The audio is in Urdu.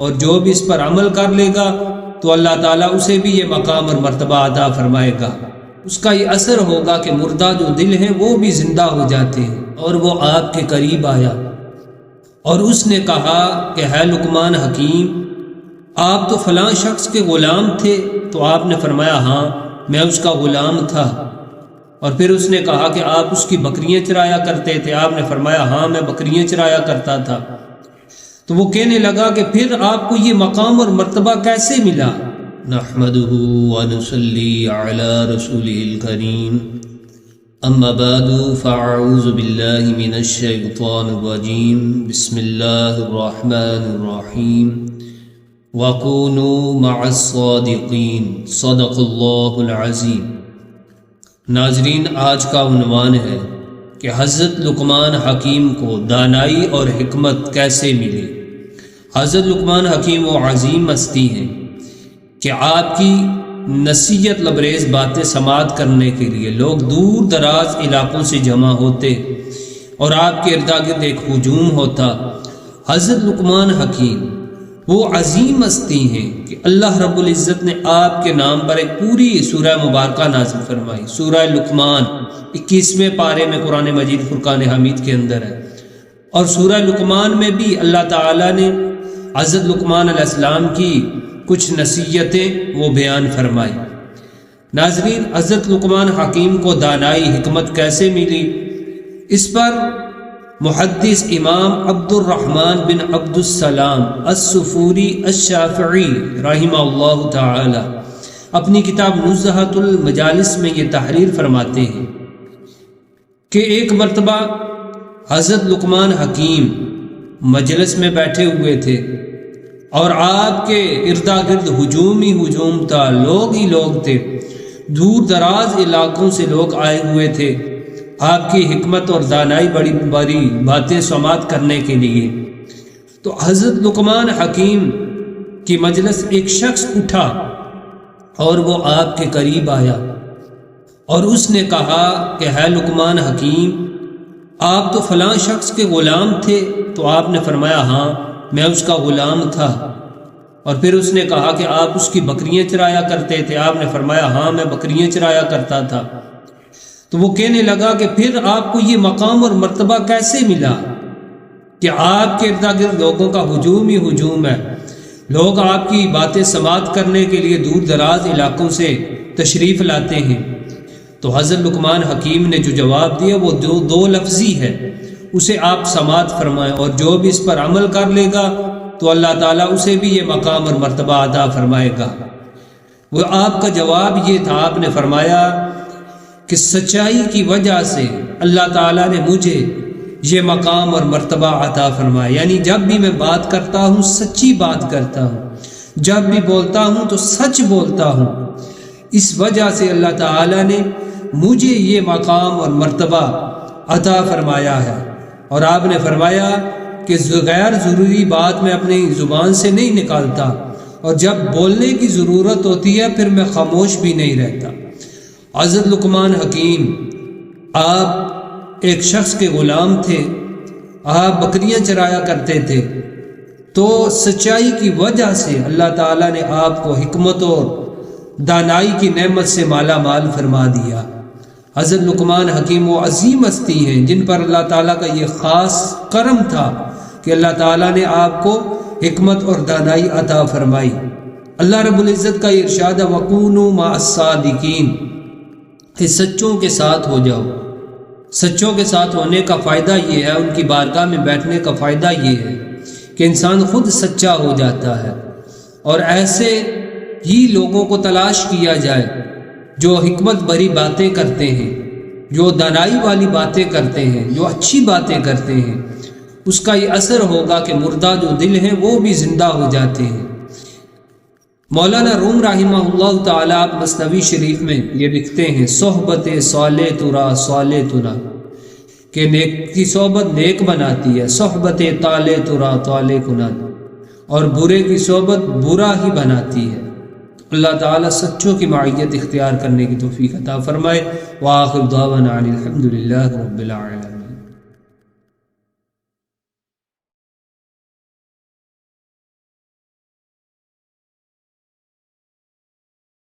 اور جو بھی اس پر عمل کر لے گا تو اللہ تعالیٰ اسے بھی یہ مقام اور مرتبہ عطا فرمائے گا۔ اس کا یہ اثر ہوگا کہ مردہ جو دل ہیں وہ بھی زندہ ہو جاتے ہیں۔ اور وہ آپ کے قریب آیا اور اس نے کہا کہ ہے لقمان حکیم، آپ تو فلاں شخص کے غلام تھے؟ تو آپ نے فرمایا ہاں، میں اس کا غلام تھا۔ اور پھر اس نے کہا کہ آپ اس کی بکریاں چرایا کرتے تھے؟ آپ نے فرمایا ہاں، میں بکریاں چرایا کرتا تھا۔ تو وہ کہنے لگا کہ پھر آپ کو یہ مقام اور مرتبہ کیسے ملا؟ نحمدہ ونصلی علی رسولہ الکریم، اما بعد فاعوذ باللہ من الشیطان الرجیم، بسم اللہ الرحمن الرحیم، وَكُونُوا مَعَ الصَّادِقِينَ صدق اللہ العظیم۔ ناظرین، آج کا عنوان ہے کہ حضرت لقمان حکیم کو دانائی اور حکمت کیسے ملی۔ حضرت لقمان حکیم وہ عظیم ہستی ہیں کہ آپ کی نصیحت لبریز باتیں سماعت کرنے کے لیے لوگ دور دراز علاقوں سے جمع ہوتے اور آپ کے ارد گرد ایک ہجوم ہوتا۔ حضرت لقمان حکیم وہ عظیم ہستی ہیں کہ اللہ رب العزت نے آپ کے نام پر ایک پوری سورہ مبارکہ نازل فرمائی۔ سورہ لقمان 21ویں پارے میں قرآن مجید فرقان حمید کے اندر ہے، اور سورہ لقمان میں بھی اللہ تعالیٰ نے حضرت لقمان علیہ السلام کی کچھ نصیحتیں وہ بیان فرمائی۔ ناظرین، حضرت لقمان حکیم کو دانائی حکمت کیسے ملی، اس پر محدث امام عبد الرحمن بن عبد السلام السفوری الشافعی رحمہ اللہ تعالی اپنی کتاب نزہۃ المجالس میں یہ تحریر فرماتے ہیں کہ ایک مرتبہ حضرت لقمان حکیم مجلس میں بیٹھے ہوئے تھے اور آپ کے اردا گرد ہجوم ہی ہجوم تھا، لوگ ہی لوگ تھے، دور دراز علاقوں سے لوگ آئے ہوئے تھے آپ کی حکمت اور دانائی بڑی بڑی باتیں سماعت کرنے کے لیے۔ تو حضرت لقمان حکیم کی مجلس ایک شخص اٹھا اور وہ آپ کے قریب آیا اور اس نے کہا کہ ہے لقمان حکیم، آپ تو فلاں شخص کے غلام تھے؟ تو آپ نے فرمایا ہاں، میں اس کا غلام تھا۔ اور پھر اس نے کہا کہ آپ اس کی بکریاں چرایا کرتے تھے؟ آپ نے فرمایا ہاں، میں بکریاں چرایا کرتا تھا۔ تو وہ کہنے لگا کہ پھر آپ کو یہ مقام اور مرتبہ کیسے ملا کہ آپ کے ارد گرد لوگوں کا ہجوم ہی ہجوم ہے، لوگ آپ کی باتیں سماعت کرنے کے لیے دور دراز علاقوں سے تشریف لاتے ہیں؟ تو حضرت لقمان حکیم نے جو جواب دیا وہ دو لفظی ہے، اسے آپ سماعت فرمائیں، اور جو بھی اس پر عمل کر لے گا تو اللہ تعالیٰ اسے بھی یہ مقام اور مرتبہ عطا فرمائے گا۔ وہ آپ کا جواب یہ تھا، آپ نے فرمایا کہ سچائی کی وجہ سے اللہ تعالیٰ نے مجھے یہ مقام اور مرتبہ عطا فرمایا، یعنی جب بھی میں بات کرتا ہوں سچی بات کرتا ہوں، جب بھی بولتا ہوں تو سچ بولتا ہوں، اس وجہ سے اللہ تعالیٰ نے مجھے یہ مقام اور مرتبہ عطا فرمایا ہے۔ اور آپ نے فرمایا کہ غیر ضروری بات میں اپنی زبان سے نہیں نکالتا، اور جب بولنے کی ضرورت ہوتی ہے پھر میں خاموش بھی نہیں رہتا۔ حضرت لقمان حکیم آپ ایک شخص کے غلام تھے، آپ بکریاں چرایا کرتے تھے، تو سچائی کی وجہ سے اللہ تعالیٰ نے آپ کو حکمت اور دانائی کی نعمت سے مالا مال فرما دیا۔ حضرت لقمان حکیم وہ عظیم ہستی ہیں جن پر اللہ تعالیٰ کا یہ خاص کرم تھا کہ اللہ تعالیٰ نے آپ کو حکمت اور دانائی عطا فرمائی۔ اللہ رب العزت کا ارشاد ہے وَكُونُوا مَعَ الصَّادِقِينَ کہ سچوں کے ساتھ ہو جاؤ۔ سچوں کے ساتھ ہونے کا فائدہ یہ ہے، ان کی بارگاہ میں بیٹھنے کا فائدہ یہ ہے کہ انسان خود سچا ہو جاتا ہے، اور ایسے ہی لوگوں کو تلاش کیا جائے جو حکمت بھری باتیں کرتے ہیں، جو دانائی والی باتیں کرتے ہیں، جو اچھی باتیں کرتے ہیں۔ اس کا یہ اثر ہوگا کہ مردہ جو دل ہیں وہ بھی زندہ ہو جاتے ہیں۔ مولانا روم رحمہ اللہ تعالیٰ آپ مثنوی شریف میں یہ لکھتے ہیں صحبت صالح ترا صالح تنا کہ نیک کی صحبت نیک بناتی ہے، صحبت طالع ترا طالع کنا، اور برے کی صحبت برا ہی بناتی ہے۔ اللہ تعالیٰ سچوں کی معیت اختیار کرنے کی توفیق عطا فرمائے۔ وآخر دعوانا الحمد للہ رب العالمین۔